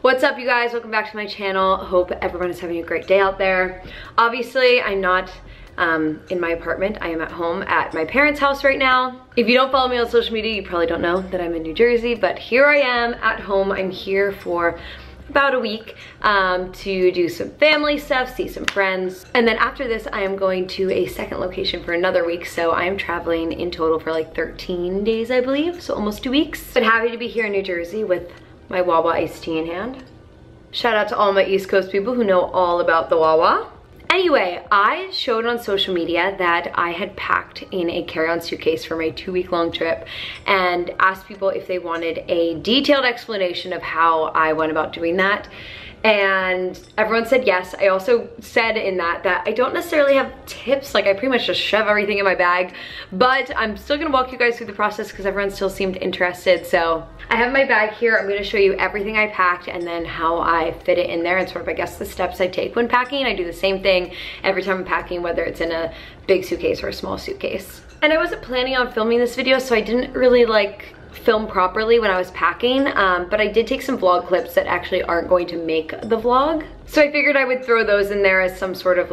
What's up, you guys? Welcome back to my channel. Hope everyone is having a great day out there. Obviously, I'm not in my apartment. I am at home at my parents' house right now. If you don't follow me on social media, you probably don't know that I'm in New Jersey, but here I am at home. I'm here for about a week to do some family stuff, see some friends. And then after this, I am going to a second location for another week. So I am traveling in total for like 13 days, I believe. So almost 2 weeks. But happy to be here in New Jersey with my Wawa iced tea in hand. Shout out to all my East Coast people who know all about the Wawa. Anyway, I showed on social media that I had packed in a carry-on suitcase for my 2-week-long trip and asked people if they wanted a detailed explanation of how I went about doing that. And everyone said yes. I also said in that I don't necessarily have tips, like I pretty much just shove everything in my bag, but I'm still gonna walk you guys through the process because everyone still seemed interested. So I have my bag here. I'm gonna show you everything I packed and then how I fit it in there and sort of, I guess, the steps I take when packing. I do the same thing every time I'm packing, whether it's in a big suitcase or a small suitcase. And I wasn't planning on filming this video, so I didn't really film properly when I was packing, but I did take some vlog clips that actually aren't going to make the vlog. So I figured I would throw those in there as some sort of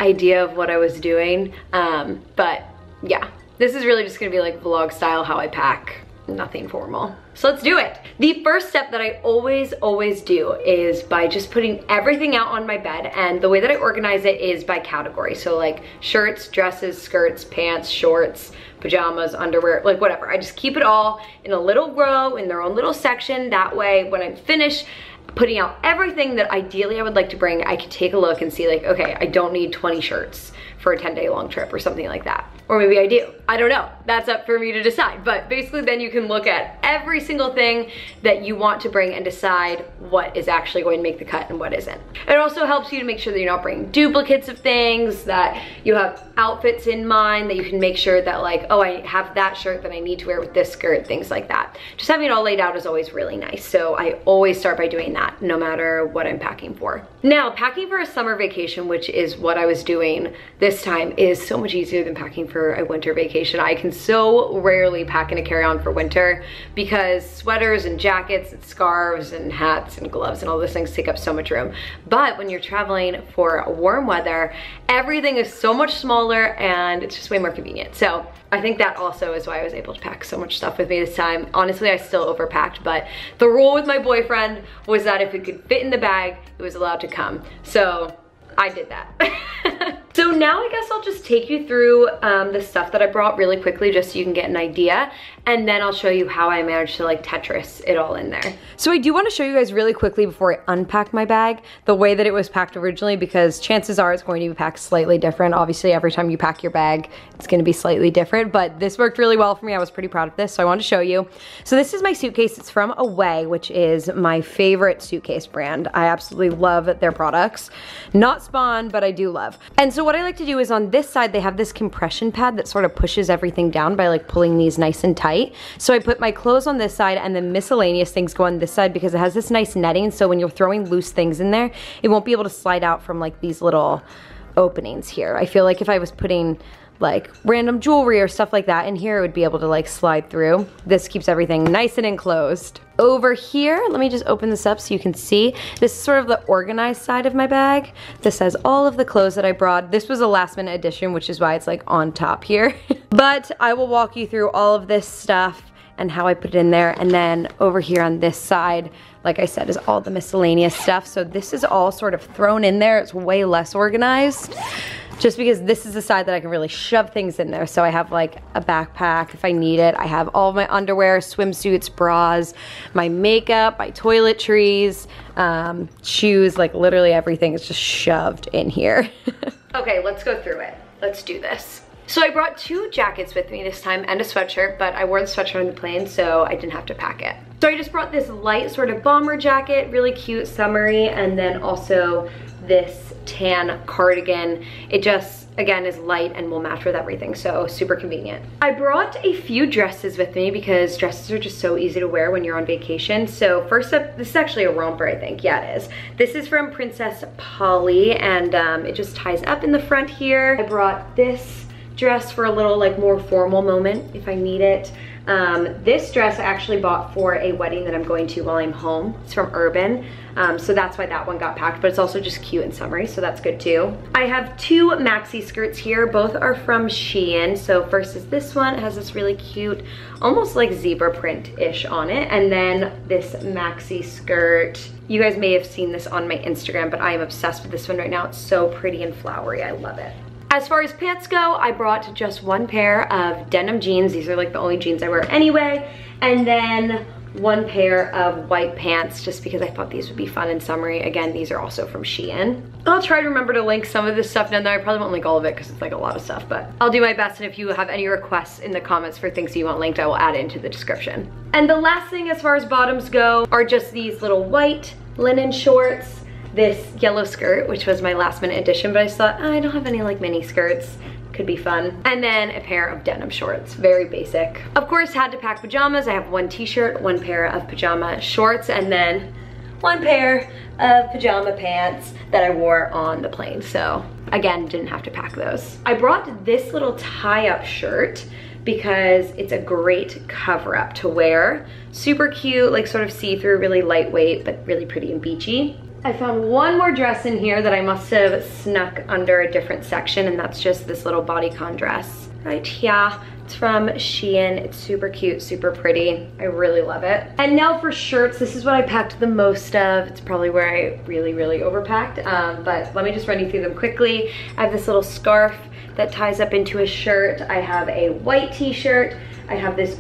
idea of what I was doing. But yeah, this is really just gonna be like vlog style how I pack, nothing formal. So let's do it. The first step that I always do is by just putting everything out on my bed, and the way that I organize it is by category. So like shirts, dresses, skirts, pants, shorts, pajamas, underwear, like whatever. I just keep it all in a little row in their own little section. That way when I'm finished putting out everything that ideally I would like to bring, I can take a look and see like, okay, I don't need 20 shirts for a 10-day long trip or something like that. Or maybe I do. I don't know. That's up for me to decide. But basically then you can look at every single thing that you want to bring and decide what is actually going to make the cut and what isn't. It also helps you to make sure that you're not bringing duplicates of things, that you have outfits in mind, that you can make sure that like, oh, I have that shirt that I need to wear with this skirt, things like that. Just having it all laid out is always really nice. So I always start by doing that no matter what I'm packing for. Now, packing for a summer vacation, which is what I was doing this time, is so much easier than packing for a winter vacation. I can so rarely pack in a carry-on for winter because sweaters and jackets and scarves and hats and gloves and all those things take up so much room. But when you're traveling for warm weather, everything is so much smaller and it's just way more convenient. So I think that also is why I was able to pack so much stuff with me this time. Honestly, I still overpacked, but the rule with my boyfriend was that if it could fit in the bag, it was allowed to come. So I did that. So now I guess I'll just take you through the stuff that I brought really quickly just so you can get an idea, and then I'll show you how I managed to like Tetris it all in there. So I do want to show you guys really quickly before I unpack my bag the way that it was packed originally, because chances are it's going to be packed slightly different. Obviously every time you pack your bag it's going to be slightly different, but this worked really well for me. I was pretty proud of this, so I wanted to show you. So this is my suitcase. It's from Away, which is my favorite suitcase brand. I absolutely love their products. Not Spawn, but I do love. And so what I like to do is on this side they have this compression pad that sort of pushes everything down by like pulling these nice and tight. So I put my clothes on this side and then miscellaneous things go on this side because it has this nice netting, so when you're throwing loose things in there, it won't be able to slide out from like these little openings here. I feel like if I was putting like random jewelry or stuff like that in here, it would be able to like slide through. This keeps everything nice and enclosed. Over here, let me just open this up so you can see. This is sort of the organized side of my bag. This has all of the clothes that I brought. This was a last minute addition, which is why it's like on top here. But I will walk you through all of this stuff and how I put it in there. And then over here on this side, like I said, is all the miscellaneous stuff. So this is all sort of thrown in there. It's way less organized, just because this is the side that I can really shove things in there. So I have like a backpack if I need it. I have all of my underwear, swimsuits, bras, my makeup, my toiletries, shoes, like literally everything is just shoved in here. Okay, let's go through it. Let's do this. So I brought 2 jackets with me this time and a sweatshirt, but I wore the sweatshirt on the plane, so I didn't have to pack it. So I just brought this light sort of bomber jacket, really cute, summery, and then also this tan cardigan. It just, again, is light and will match with everything, so super convenient. I brought a few dresses with me because dresses are just so easy to wear when you're on vacation. So first up, this is actually a romper, I think. Yeah, it is. This is from Princess Polly, and it just ties up in the front here. I brought this dress for a little like more formal moment if I need it. This dress I actually bought for a wedding that I'm going to while I'm home. It's from Urban, so that's why that one got packed, but it's also just cute and summery, so that's good too. I have two maxi skirts here. Both are from Shein. So first is this one. It has this really cute, almost like zebra print-ish on it. And then this maxi skirt. You guys may have seen this on my Instagram, but I am obsessed with this one right now. It's so pretty and flowery. I love it. As far as pants go, I brought just one pair of denim jeans. These are like the only jeans I wear anyway. And then one pair of white pants just because I thought these would be fun and summery. Again, these are also from Shein. I'll try to remember to link some of this stuff down there. I probably won't link all of it because it's like a lot of stuff, but I'll do my best. And if you have any requests in the comments for things you want linked, I will add it into the description. And the last thing as far as bottoms go are just these little white linen shorts. This yellow skirt, which was my last minute addition, but I just thought, I don't have any like mini skirts. Could be fun. And then a pair of denim shorts, very basic. Of course, had to pack pajamas. I have one t-shirt, one pair of pajama shorts, and then one pair of pajama pants that I wore on the plane. So again, didn't have to pack those. I brought this little tie-up shirt because it's a great cover up to wear. Super cute, like sort of see-through, really lightweight, but really pretty and beachy. I found one more dress in here that I must have snuck under a different section, and that's just this little bodycon dress right here. It's from Shein. It's super cute, super pretty. I really love it. And now for shirts, this is what I packed the most of. It's probably where I really overpacked, but let me just run you through them quickly. I have this little scarf that ties up into a shirt. I have a white t-shirt. I have this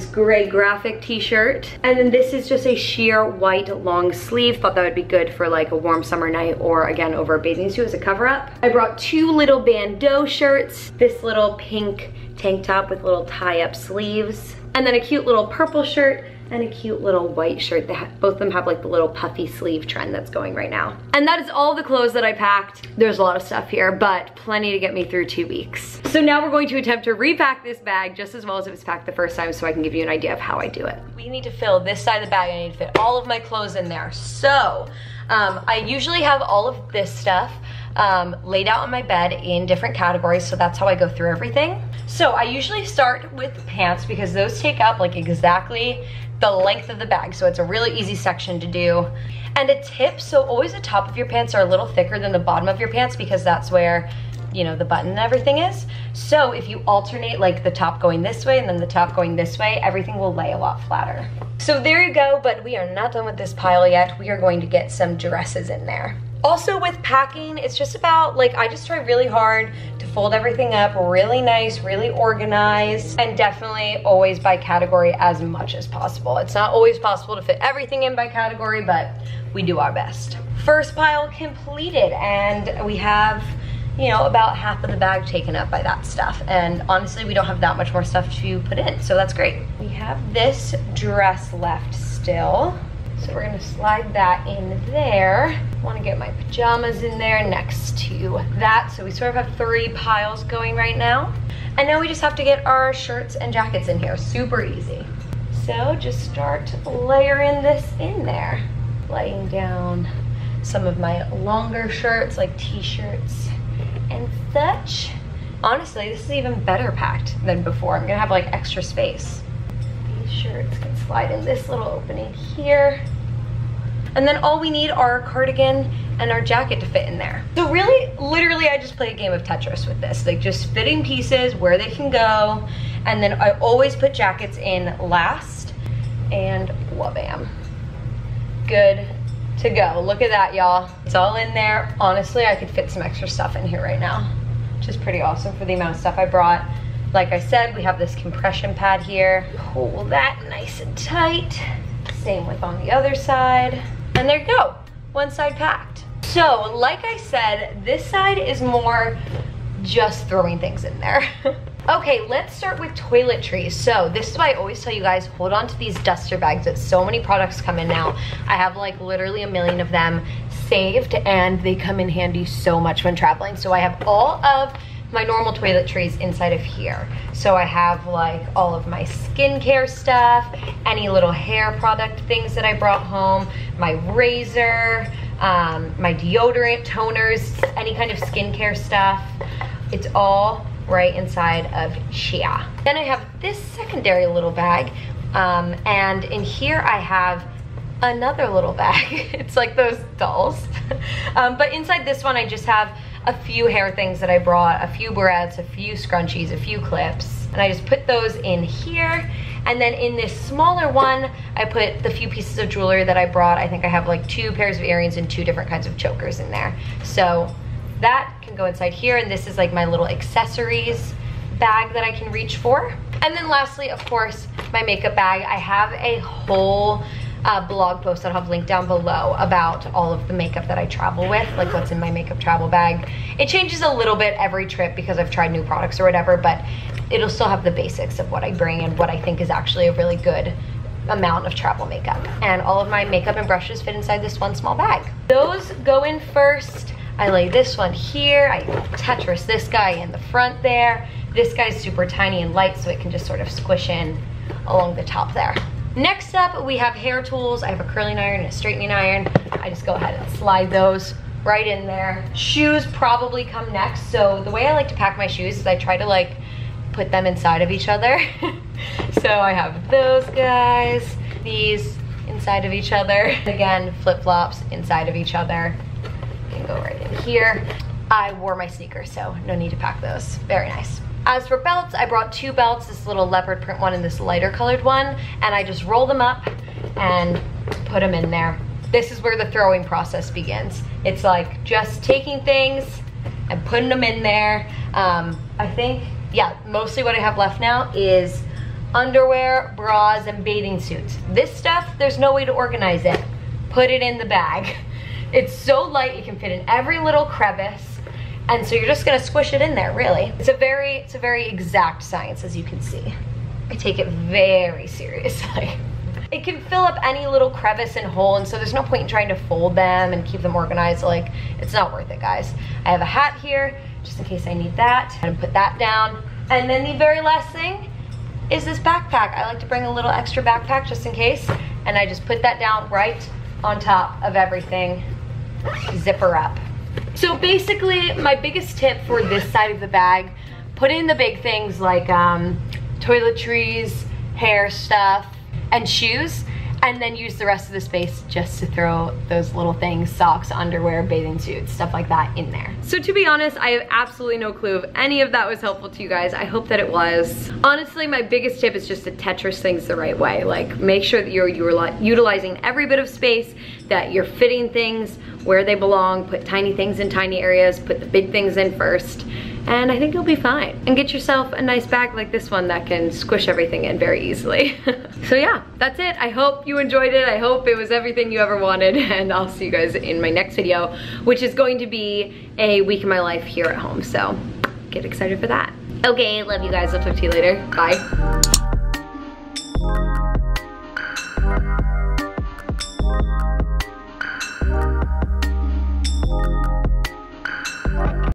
gray graphic t-shirt. And then this is just a sheer white long sleeve. Thought that would be good for like a warm summer night or again over a bathing suit as a cover up. I brought two little bandeau shirts. This little pink tank top with little tie up sleeves. And then a cute little purple shirt and a cute little white shirt. Both of them have like the little puffy sleeve trend that's going right now. And that is all the clothes that I packed. There's a lot of stuff here, but plenty to get me through 2 weeks. So now we're going to attempt to repack this bag just as well as it was packed the first time so I can give you an idea of how I do it. We need to fill this side of the bag. I need to fit all of my clothes in there. So I usually have all of this stuff laid out on my bed in different categories, so that's how I go through everything. So I usually start with pants because those take up like exactly the length of the bag, so it's a really easy section to do. And a tip, so always the top of your pants are a little thicker than the bottom of your pants because that's where, you know, the button and everything is. So if you alternate like the top going this way and then the top going this way, everything will lay a lot flatter. So there you go, but we are not done with this pile yet. We are going to get some dresses in there. Also with packing, it's just about like, I just try really hard to fold everything up really nice, really organized, and definitely always by category as much as possible. It's not always possible to fit everything in by category, but we do our best. First pile completed, and we have, you know, about half of the bag taken up by that stuff. And honestly, we don't have that much more stuff to put in, so that's great. We have this dress left still. So we're gonna slide that in there. I wanna get my pajamas in there next to that. So we sort of have 3 piles going right now. And now we just have to get our shirts and jackets in here. Super easy. So just start layering this in there. Laying down some of my longer shirts, like t-shirts and such. Honestly, this is even better packed than before. I'm gonna have like extra space. These shirts can slide in this little opening here. And then all we need are our cardigan and our jacket to fit in there. So really, literally, I just play a game of Tetris with this. Like just fitting pieces where they can go. And then I always put jackets in last, and wha-bam. Good to go. Look at that, y'all. It's all in there. Honestly, I could fit some extra stuff in here right now, which is pretty awesome for the amount of stuff I brought. Like I said, we have this compression pad here. Pull that nice and tight. Same with on the other side. And there you go, one side packed. So, like I said, this side is more just throwing things in there. Okay, let's start with toiletries. So this is why I always tell you guys, hold on to these duster bags that so many products come in now. I have like literally a million of them saved, and they come in handy so much when traveling. So I have all of my normal toiletries inside of here. So I have like all of my skincare stuff, any little hair product things that I brought home, my razor, my deodorant, toners, any kind of skincare stuff. It's all right inside of here. Then I have this secondary little bag, and in here I have another little bag. It's like those dolls. But inside this one I just have a few hair things that I brought, a few barrettes, a few scrunchies, a few clips, and I just put those in here. And then in this smaller one, I put the few pieces of jewelry that I brought. I think I have like 2 pairs of earrings and 2 different kinds of chokers in there. So that can go inside here, and this is like my little accessories bag that I can reach for. And then lastly, of course, my makeup bag. I have a whole blog post that I'll have linked down below about all of the makeup that I travel with, like what's in my makeup travel bag. It changes a little bit every trip because I've tried new products or whatever, but it'll still have the basics of what I bring and what I think is actually a really good amount of travel makeup. And all of my makeup and brushes fit inside this one small bag. Those go in first. I lay this one here. I Tetris this guy in the front there. This guy's super tiny and light, so it can just sort of squish in along the top there. Next up, we have hair tools. I have a curling iron and a straightening iron. I just go ahead and slide those right in there. Shoes probably come next. So the way I like to pack my shoes is I try to like put them inside of each other. So I have those guys, these inside of each other. Again, flip-flops inside of each other. Can go right in here. I wore my sneakers, so no need to pack those. Very nice. As for belts, I brought 2 belts, this little leopard print one and this lighter colored one, and I just roll them up and put them in there. This is where the throwing process begins. It's like just taking things and putting them in there. I think, yeah, mostly what I have left now is underwear, bras, and bathing suits. This stuff, there's no way to organize it. Put it in the bag. It's so light, you can fit in every little crevice. And so you're just gonna squish it in there, really. It's a very exact science, as you can see. I take it very seriously. It can fill up any little crevice and hole, and so there's no point in trying to fold them and keep them organized. Like, it's not worth it, guys. I have a hat here, just in case I need that, and put that down. And then the very last thing is this backpack. I like to bring a little extra backpack just in case, and I just put that down right on top of everything. Zipper up. So basically, my biggest tip for this side of the bag, put in the big things like toiletries, hair stuff, and shoes, and then use the rest of the space just to throw those little things, socks, underwear, bathing suits, stuff like that in there. So to be honest, I have absolutely no clue if any of that was helpful to you guys. I hope that it was. Honestly, my biggest tip is just to Tetris things the right way. Like, make sure that you're utilizing every bit of space, that you're fitting things where they belong, put tiny things in tiny areas, put the big things in first, and I think you'll be fine. And get yourself a nice bag like this one that can squish everything in very easily. So yeah, that's it. I hope you enjoyed it. I hope it was everything you ever wanted, and I'll see you guys in my next video, which is going to be a week in my life here at home. So get excited for that. Okay, love you guys. I'll talk to you later. Bye.